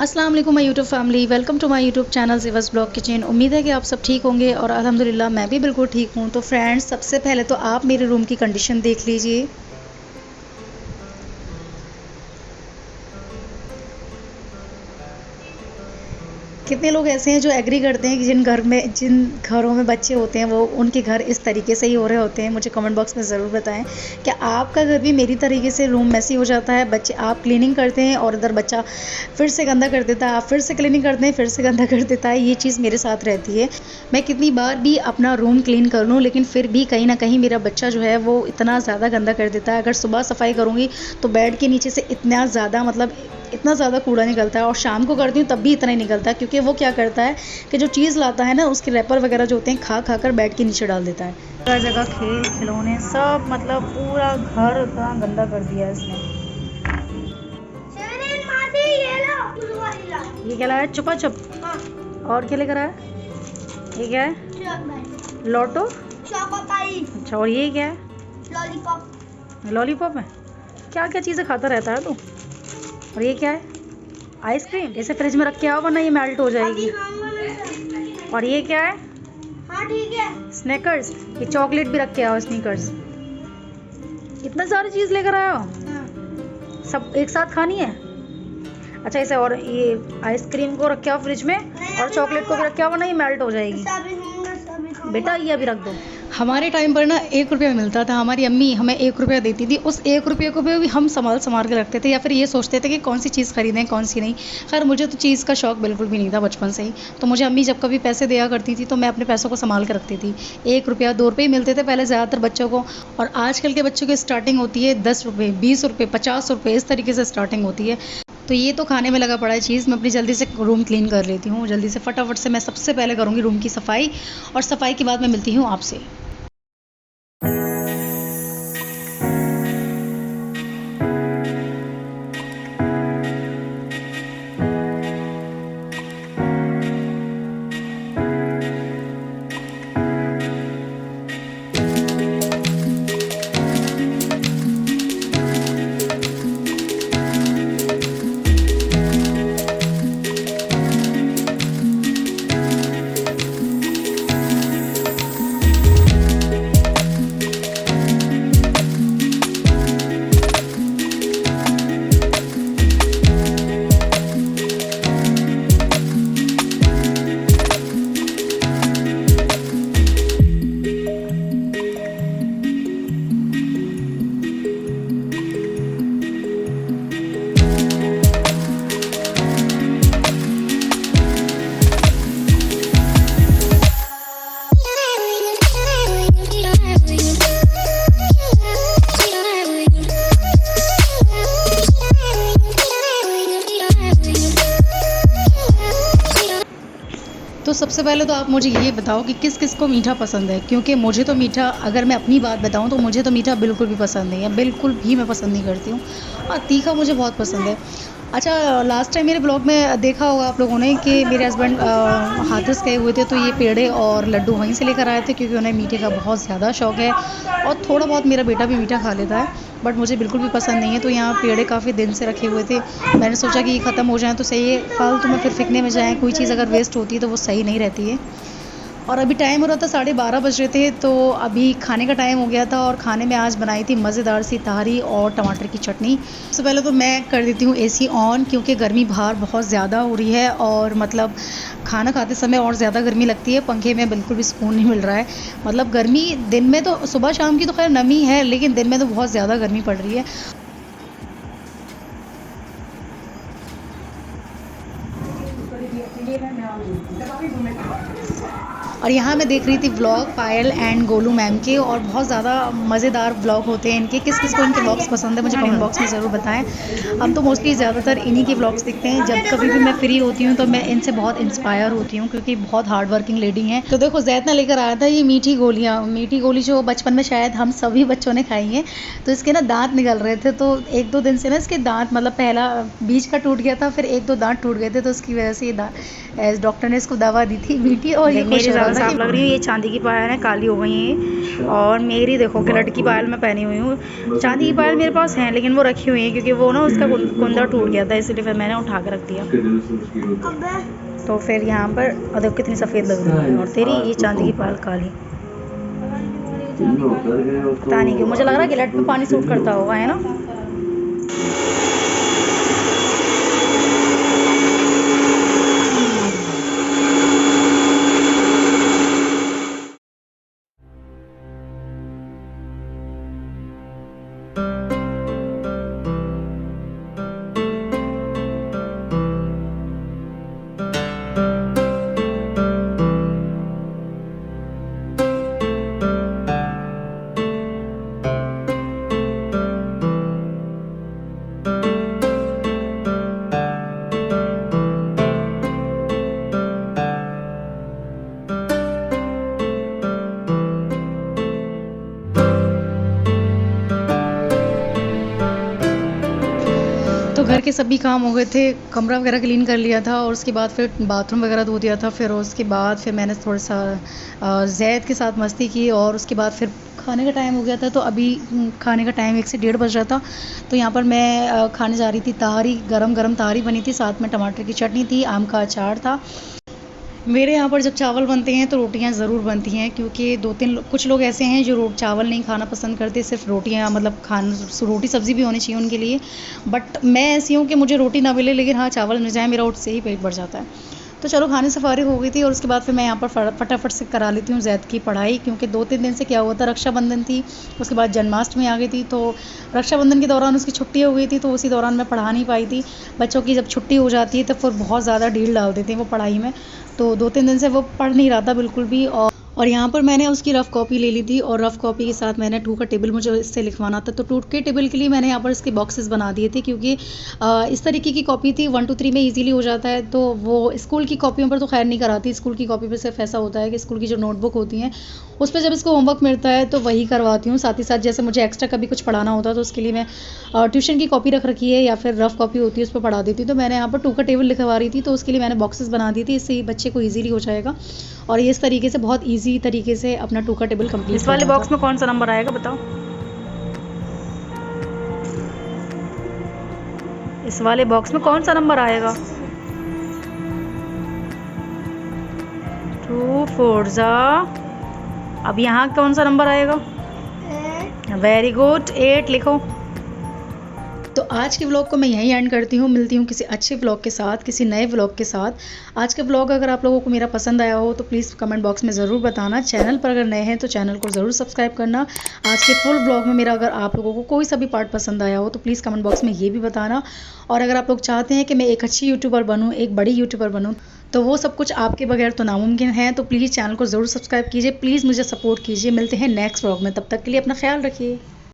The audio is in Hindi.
अस्सलाम वालेकुम my YouTube family, welcome to my YouTube channel ज़िवस ब्लॉग किचन। उम्मीद है कि आप सब ठीक होंगे और अल्हम्दुलिल्लाह मैं भी बिल्कुल ठीक हूँ। तो फ्रेंड्स, सबसे पहले तो आप मेरे रूम की कंडीशन देख लीजिए। कितने लोग ऐसे हैं जो एग्री करते हैं कि जिन घरों में बच्चे होते हैं वो उनके घर इस तरीके से ही हो रहे होते हैं। मुझे कमेंट बॉक्स में ज़रूर बताएं कि आपका घर भी मेरी तरीके से रूम मैसी हो जाता है। बच्चे आप क्लीनिंग करते हैं और इधर बच्चा फिर से गंदा कर देता है, आप फिर से क्लीनिंग करते हैं फिर से गंदा कर देता है। ये चीज़ मेरे साथ रहती है। मैं कितनी बार भी अपना रूम क्लीन कर लूँ लेकिन फिर भी कहीं ना कहीं मेरा बच्चा जो है वो इतना ज़्यादा गंदा कर देता है। अगर सुबह सफाई करूँगी तो बेड के नीचे से इतना ज़्यादा कूड़ा निकलता है और शाम को करती हूँ तब भी इतना ही निकलता है, क्योंकि वो क्या करता है कि जो चीज़ लाता है ना उसके रैपर वगैरह जो होते हैं खा कर बेड के नीचे डाल देता है। हर जगह खेल खिलौने सब पूरा घर इतना गंदा कर दिया है इसने। ये क्या लाया? चुपा चुप। और क्या लेकर आया? ये क्या है? लोटो। अच्छा, और ये क्या है? लॉलीपॉप है। क्या क्या चीज़ें खाता रहता है तू? और ये क्या है? आइसक्रीम। इसे फ्रिज में रख के आओ वरना ये मेल्ट हो जाएगी। और ये क्या है? हाँ ठीक है, स्नैकर्स। ये चॉकलेट भी रख के आओ, स्नीकर्स। इतना सारी चीज़ लेकर आए हो? सब एक साथ खानी है? अच्छा, इसे और ये आइसक्रीम को रख के आओ फ्रिज में और चॉकलेट को भी रख के आओ वरना ये मेल्ट हो जाएगी। बेटा ये अभी रख दो। हमारे टाइम पर ना 1 रुपया मिलता था, हमारी अम्मी हमें 1 रुपया देती थी। उस 1 रुपये को भी हम संभाल के रखते थे या फिर ये सोचते थे कि कौन सी चीज़ खरीदें कौन सी नहीं। खैर मुझे तो चीज़ का शौक़ बिल्कुल भी नहीं था बचपन से ही। तो मुझे अम्मी जब कभी पैसे दिया करती थी तो मैं अपने पैसों को संभाल के रखती थी। 1 रुपया 2 रुपये मिलते थे पहले ज़्यादातर बच्चों को, और आजकल के बच्चों की स्टार्टिंग होती है 10 रुपये, 20 रुपये, 50 रुपये, इस तरीके से स्टार्टिंग होती है। तो ये तो खाने में लगा पड़ा है चीज़। मैं अपनी जल्दी से रूम क्लीन कर लेती हूँ, जल्दी से फटाफट से। मैं सबसे पहले करूँगी रूम की सफाई और सफाई के बाद मैं मिलती हूँ आपसे। तो सबसे पहले तो आप मुझे ये बताओ कि किस किस को मीठा पसंद है, क्योंकि मुझे तो मीठा, अगर मैं अपनी बात बताऊं तो मुझे तो मीठा बिल्कुल भी पसंद नहीं है, बिल्कुल भी मैं पसंद नहीं करती हूँ। और तीखा मुझे बहुत पसंद है। अच्छा, लास्ट टाइम मेरे ब्लॉग में देखा होगा आप लोगों ने कि मेरे हस्बैंड हाथरस गए हुए थे तो ये पेड़े और लड्डू वहीं से लेकर आए थे, क्योंकि उन्हें मीठे का बहुत ज़्यादा शौक़ है। और थोड़ा बहुत मेरा बेटा भी मीठा खा लेता है बट मुझे बिल्कुल भी पसंद नहीं है। तो यहाँ पेड़े काफ़ी दिन से रखे हुए थे, मैंने सोचा कि ये ख़त्म हो जाए तो सही है, फालतू में फिर फेंकने में जाएँ। कोई चीज़ अगर वेस्ट होती है तो वो सही नहीं रहती है। और अभी टाइम हो रहा था 12:30 बज रहे थे, तो अभी खाने का टाइम हो गया था। और खाने में आज बनाई थी मज़ेदार सी तहारी और टमाटर की चटनी। सबसे पहले तो मैं कर देती हूँ एसी ऑन, क्योंकि गर्मी बाहर बहुत ज़्यादा हो रही है और खाना खाते समय और ज़्यादा गर्मी लगती है। पंखे में बिल्कुल भी सुकून नहीं मिल रहा है। गर्मी दिन में तो सुबह शाम की तो खैर नमी है, लेकिन दिन में तो बहुत ज़्यादा गर्मी पड़ रही है। और यहाँ मैं देख रही थी vlog Payal and Golu ma'am के, और बहुत ज़्यादा मज़ेदार व्लॉग होते हैं इनके। किस किस को इनके व्लॉग्स पसंद है मुझे कमेंट बॉक्स में ज़रूर बताएं। हम तो मोस्टली ज़्यादातर इन्हीं के व्लॉग्स देखते हैं। जब कभी भी मैं फ्री होती हूँ तो मैं इनसे बहुत इंस्पायर होती हूँ, क्योंकि बहुत हार्ड वर्किंग लेडी हैं। तो देखो जैद ने लेकर आया था ये मीठी गोली जो बचपन में शायद हम सभी बच्चों ने खाई हैं। तो इसके ना दाँत निकल रहे थे, तो 1-2 दिन से ना इसके दाँत, पहला बीच का टूट गया था, फिर 1-2 दाँत टूट गए थे। तो उसकी वजह से ये डॉक्टर ने इसको दवा दी थी मीठी, और ये खुश हो रहा था साफ लग रही हूँ। ये चांदी की पायल है, काली हो गई हैं। और मेरी देखो गिलट की पायल मैं पहनी हुई हूँ। चांदी की पायल मेरे पास है लेकिन वो रखी हुई है क्योंकि वो ना उसका कुंदा टूट गया था, इसलिए फिर मैंने उठा के रख दिया। तो फिर यहाँ पर देखो कितनी सफ़ेद लग रही है। और तेरी ये चांदी की पायल काली, पता नहीं क्यों मुझे लग रहा है गिलट पे पानी सूट करता होगा, है ना। तो घर के सभी काम हो गए थे, कमरा वगैरह क्लीन कर लिया था और उसके बाद फिर बाथरूम वगैरह धो दिया था। फिर उसके बाद फिर मैंने थोड़ा सा जैद के साथ मस्ती की और उसके बाद फिर खाने का टाइम हो गया था। तो अभी खाने का टाइम 1 से 1:30 बज रहा था। तो यहाँ पर मैं खाने जा रही थी तारी, गरम गरम तारी बनी थी, साथ में टमाटर की चटनी थी, आम का अचार था। मेरे यहाँ पर जब चावल बनते हैं तो रोटियाँ ज़रूर बनती हैं, क्योंकि कुछ लोग ऐसे हैं जो चावल नहीं खाना पसंद करते, सिर्फ रोटियाँ मतलब रोटी सब्ज़ी भी होनी चाहिए उनके लिए। बट मैं ऐसी हूँ कि मुझे रोटी ना मिले लेकिन हाँ चावल मिल जाए, मेरा उससे ही पेट भर जाता है। तो चलो खाने से फारिग हो गई थी और उसके बाद फिर मैं यहाँ पर फटाफट से करा लेती हूँ जैद की पढ़ाई, क्योंकि 2-3 दिन से क्या हुआ था, रक्षाबंधन थी, उसके बाद जन्माष्टमी आ गई थी। तो रक्षाबंधन के दौरान उसकी छुट्टी हो गई थी, तो उसी दौरान मैं पढ़ा नहीं पाई थी। बच्चों की जब छुट्टी हो जाती है तो फिर बहुत ज़्यादा ढील डाल देते हैं वो पढ़ाई में। तो 2-3 दिन से वो पढ़ नहीं रहा था बिल्कुल भी। और यहाँ पर मैंने उसकी रफ़ कॉपी ले ली थी और रफ़ कॉपी के साथ मैंने 2 का टेबल मुझे इससे लिखवाना था। तो 2 के टेबल के लिए मैंने यहाँ पर इसके बॉक्सेस बना दिए थे, क्योंकि इस तरीके की कॉपी थी 1 2 3 में इजीली हो जाता है। तो वो स्कूल की कॉपियों पर तो खैर नहीं कराती, स्कूल की कॉपी पर सिर्फ ऐसा होता है कि स्कूल की जो नोटबुक होती हैं उस पर जब इसको होमवर्क मिलता है तो वही करवाती हूँ। साथ ही साथ जैसे मुझे एक्स्ट्रा कभी कुछ पढ़ाना होता है तो उसके लिए मैं ट्यूशन की कॉपी रख रखी है या फिर रफ़ कॉपी होती है उस पर पढ़ा देती हूँ। तो मैंने यहाँ पर 2 का टेबल लिखवा रही थी, तो उसके लिए मैंने बॉक्सेस बना दी थी, इससे बच्चे को ईजिली हो जाएगा और ये इस तरीके से बहुत ईजी तरीके से अपना 2 का टेबल कंप्लीट। इस वाले बॉक्स में कौन सा नंबर आएगा बताओ? इस वाले बॉक्स में कौन सा नंबर आएगा? 2 4 जा। अब यहाँ कौन सा नंबर आएगा? वेरी गुड, 8 लिखो। तो आज के व्लॉग को मैं यहीं एंड करती हूँ। मिलती हूँ किसी अच्छे व्लॉग के साथ, किसी नए व्लॉग के साथ। आज का व्लॉग अगर आप लोगों को मेरा पसंद आया हो तो प्लीज़ कमेंट बॉक्स में ज़रूर बताना। चैनल पर अगर नए हैं तो चैनल को ज़रूर सब्सक्राइब करना। आज के फुल व्लॉग में मेरा अगर आप लोगों को कोई सा भी पार्ट पसंद आया हो तो प्लीज़ कमेंट बॉक्स में ये भी बताना। और अगर आप लोग चाहते हैं कि मैं एक अच्छी यूट्यूबर बनूँ, एक बड़ी यूट्यूबर बनूँ, तो वो सब कुछ आपके बगैर तो नामुमकिन है। तो प्लीज़ चैनल को ज़रूर सब्सक्राइब कीजिए, प्लीज़ मुझे सपोर्ट कीजिए। मिलते हैं नेक्स्ट व्लॉग में, तब तक के लिए अपना ख्याल रखिए।